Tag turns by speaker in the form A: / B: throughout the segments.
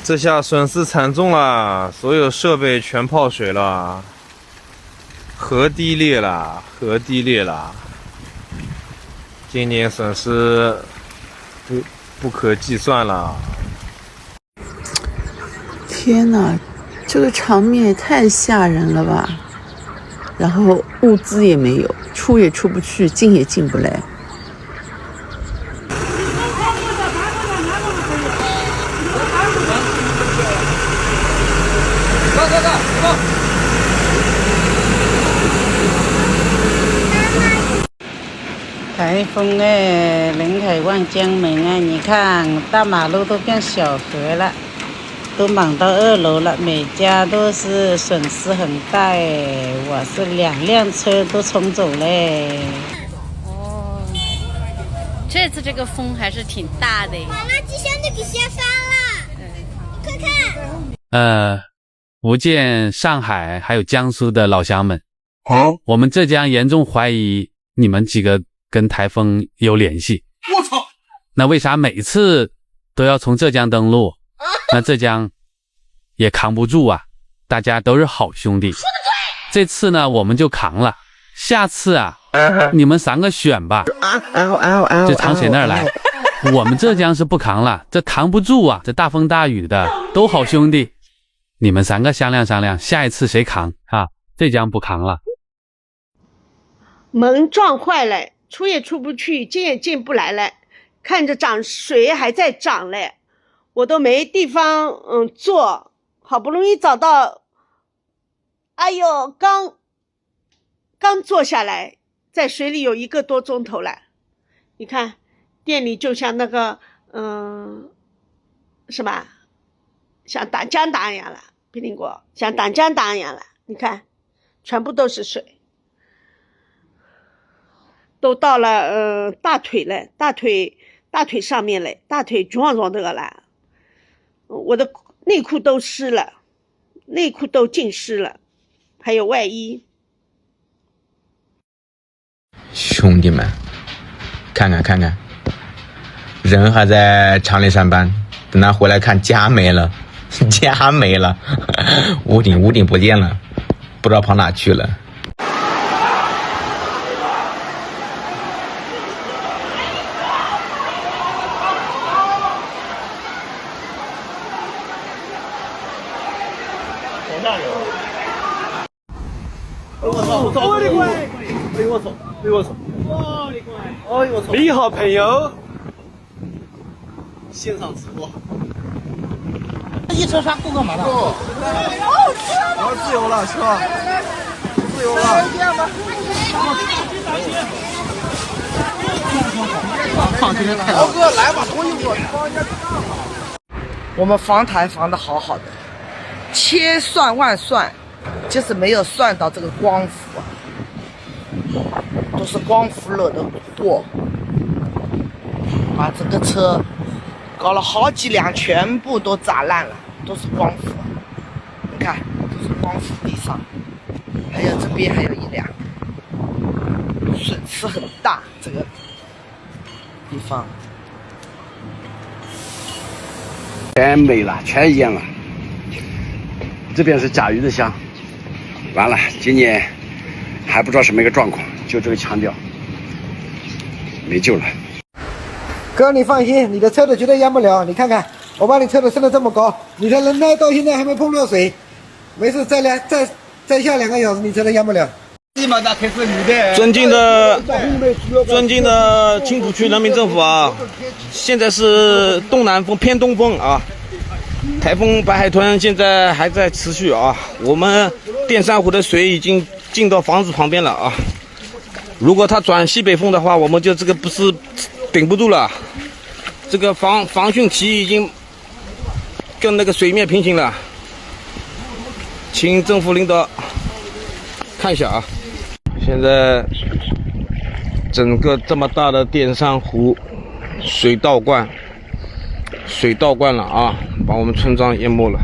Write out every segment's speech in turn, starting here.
A: 这下损失惨重了，所有设备全泡水了，河堤裂了，河堤裂了，今年损失不可计算了。
B: 天哪，这个场面也太吓人了吧！然后物资也没有，出也出不去，进也进不来。
C: 台风哎，人海望江门啊！你看大马路都变小河了，都满到2楼了，每家都是损失很大哎！我是2辆车都冲走嘞。
D: 哦，这次这个风还是挺大的。
E: 妈妈机箱都给掀翻了，你快看。
F: 福建、上海还有江苏的老乡们，我们浙江严重怀疑你们几个跟台风有联系。
G: 我操！
F: 那为啥每次都要从浙江登陆？那浙江也扛不住啊！大家都是好兄弟。说得对。这次呢，我们就扛了。下次啊，你们3个选吧。这扛谁那儿来？我们浙江是不扛了，这扛不住啊！这大风大雨的都好兄弟，你们3个商量商量，下一次谁扛啊？浙江不扛了。
H: 门撞坏了，出也出不去，进也进不来了，看着涨水还在涨嘞，我都没地方坐，好不容易找到，哎呦，刚坐下来，在水里有1个多钟头了。你看店里就像那个什么，像打江打一样了，皮苹果像打江打一样了，你看全部都是水。都到了大腿了，大腿上面了，大腿撞这个了，我的内裤都湿了，内裤都浸湿了，还有外衣。
I: 兄弟们，看看，人还在厂里上班，等他回来看家没了，家没了，屋顶不见了，不知道跑哪去了。
G: 我的乖！哎呦我操！哎呦我操！我的乖！哎呦我操！你好朋友，现场直播。
C: 一车上够干嘛的？
G: 我自由了，车，自由了。这样吧。
J: 豪哥来吧，同意我帮人家看好。我们防台防得好好的，千算万算，就是没有算到这个光伏啊，都是光伏惹的祸，把这个车搞了好几辆，全部都砸烂了，都是光伏。你看，都是光伏地上，还有这边还有1辆，损失很大，这个地方。
K: 全没了，全淹了。这边是甲鱼的乡，完了，今年还不知道什么一个状况，就这个腔调，没救了。
L: 哥，你放心，你的车子绝对淹不了。你看看，我把你车子升得这么高，你的人呢到现在还没碰到水，没事，再下2个小时，你车子淹不了。
A: 尊敬的青浦区人民政府啊，现在是东南风偏东风啊，台风白海豚现在还在持续啊，我们淀山湖的水已经进到房子旁边了啊，如果它转西北风的话，我们就这个不是顶不住了，这个防汛堤已经跟那个水面平行了，请政府领导看一下啊。现在整个这么大的淀山湖水倒灌了啊，把我们村庄淹没了，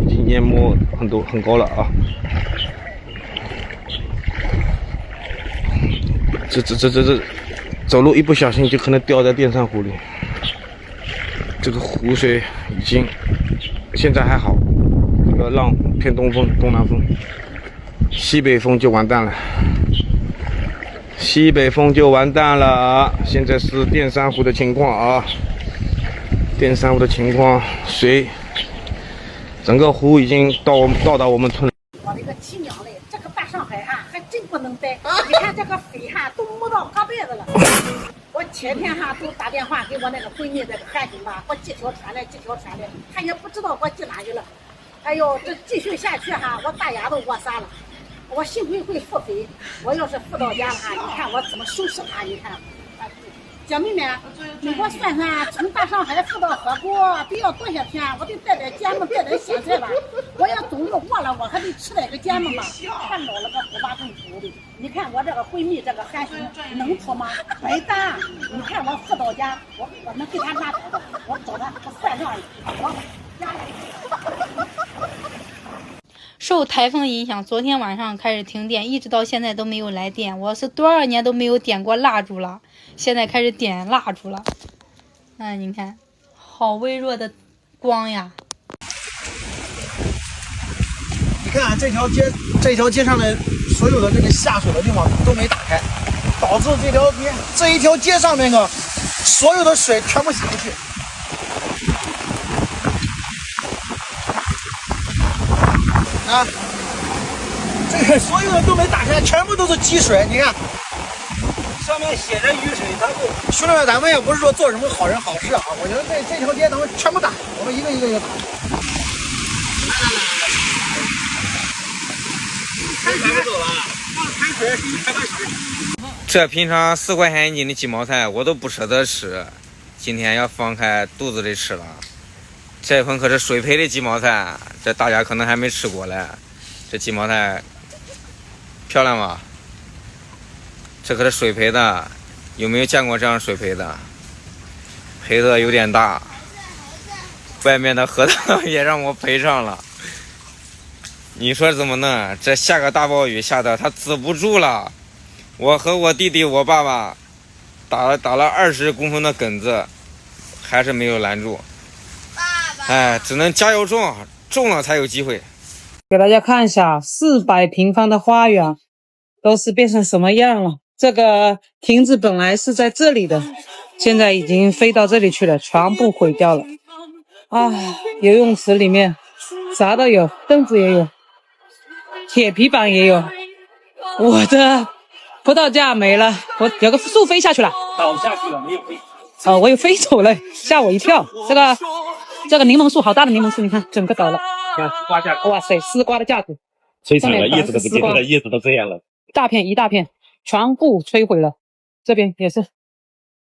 A: 已经淹没很高了啊。这走路一不小心就可能掉在淀山湖里，这个湖水已经现在还好，这个浪偏东风、东南风，西北风就完蛋了。西北风就完蛋了。现在是淀山湖的情况啊，淀山湖的情况，水，整个湖已经到达我们村。
M: 我那个亲娘嘞，这个大上海哈还真不能待。你看这个水哈都没到胳膊子了。我前天哈都打电话给我那个闺蜜那个汉军吧，我几条船来，她也不知道我去哪去了。哎呦，这继续下去哈，我大牙都窝撒了。我幸亏会腹肥，我要是腹到家了哈，你看我怎么收拾它？你看，小妹妹，你给我算算，从大上海腹到河锅得要多少天？我得带点芥末，带点咸菜吧。我要走路过了，我还得吃点个芥末吧。看老了个虎巴正头的，你看我这个闺蜜这个汉雄能脱吗？白搭！你看我腹到家，我能给她拉倒的，我找她我算账，我家里。
D: 受台风影响，昨天晚上开始停电，一直到现在都没有来电。我是多少年都没有点过蜡烛了，现在开始点蜡烛了。你看，好微弱的光呀！
L: 你看这条街上的所有的这个下水的地方都没打开，导致这一条街上面所有的水全部洗不去。啊，这个所有的都没打开，全部都是积水。你看，上面写着雨水仓库。兄弟们，咱们也不是说做什么好人好事啊，我觉得这条街咱们全部打，我们一个一个打。开水走了，开水是100块钱。
I: 这平常4块钱一斤的鸡毛菜我都不舍得吃，今天要放开肚子里吃了。这份可是水培的鸡毛菜，这大家可能还没吃过嘞。这鸡毛菜漂亮吗？这可是水培的，有没有见过这样水培的？培的有点大，外面的核桃也让我赔上了。你说怎么弄？这下个大暴雨下的它止不住了。我和我弟弟、我爸爸打了20公分的梗子，还是没有拦住。只能加油种了才有机会。
C: 给大家看一下400平方的花园都是变成什么样了。这个亭子本来是在这里的，现在已经飞到这里去了，全部毁掉了。游泳池里面啥都有，凳子也有，铁皮板也有。我的葡萄架没了，我有个树飞下去了，
G: 倒下去了，没有飞。
C: 我又飞走了，吓我一跳。这个柠檬树，好大的柠檬树，你看整个倒了。
G: 看刮架，
C: 哇塞，丝瓜的架子，
G: 摧残了，叶子都不见了，叶子都这样了，
C: 一大片，全部摧毁了。这边也是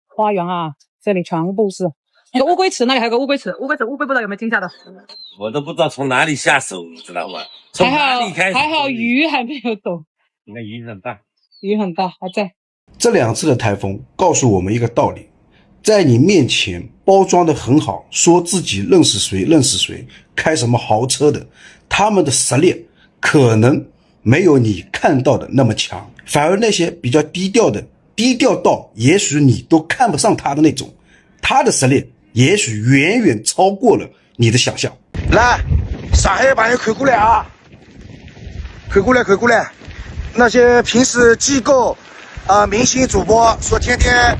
C: 花园啊，这里全部是那个乌龟池，那里还有个乌龟池，乌龟不知道有没有惊吓的。
G: 我都不知道从哪里下手，知道吗？从哪里开始？
C: 还好鱼还没有走。
G: 你看雨很大，
C: 雨很大，还在。
N: 这2次的台风告诉我们一个道理，在你面前包装的很好，说自己认识谁，开什么豪车的，他们的实力可能没有你看到的那么强，反而那些比较低调的，低调到也许你都看不上他的那种，他的实力也许远远超过了你的想象。
L: 来，上海的朋友看过来啊，看过来，那些平时机构明星主播说天天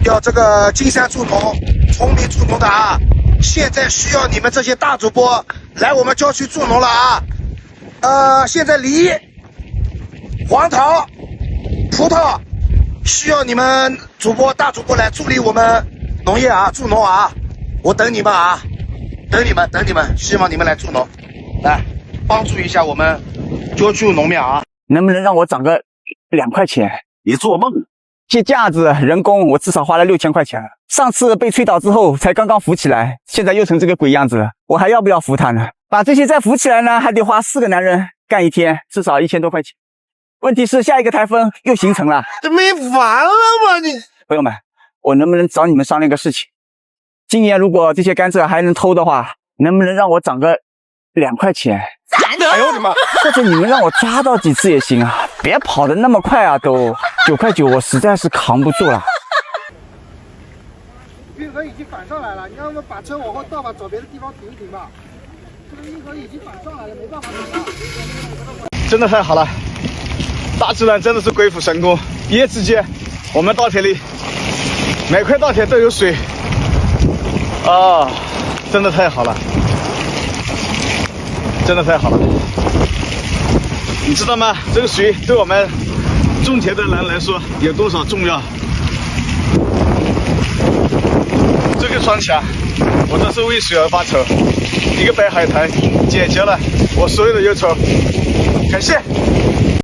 L: 要这个进山助农、从民助农的啊，现在需要你们这些大主播来我们郊区助农了啊。现在梨、黄桃、葡萄需要你们大主播来助力我们农业啊，助农啊，我等你们啊，等你们，希望你们来助农，来帮助一下我们郊区农民啊。
O: 能不能让我涨个2块钱？
G: 你做梦！
O: 接架子、人工，我至少花了6000块钱。上次被吹倒之后，才刚刚扶起来，现在又成这个鬼样子了，我还要不要扶他呢？把这些再扶起来呢，还得花4个男人干1天，至少1000多块钱。问题是下一个台风又形成了，
L: 这没完了吗你？
O: 朋友们，我能不能找你们商量个事情？今年如果这些甘蔗还能偷的话，能不能让我涨个2块钱？
L: 哎呦我的妈！
O: 或者你们让我抓到几次也行啊，别跑得那么快啊，都9块9，我实在是扛不住了。
L: 运河已经反上来了，你让我们把车往后倒吧，找别的地方停一停吧。
G: 真的太好了，大自然真的是鬼斧神工，一夜之间，我们稻田里每块稻田都有水啊，真的太好了，真的太好了。你知道吗？这个水对我们种田的人来说有多少重要？这个双墙，我真是为水而发愁。一个白海豚解决了我所有的忧愁，感谢。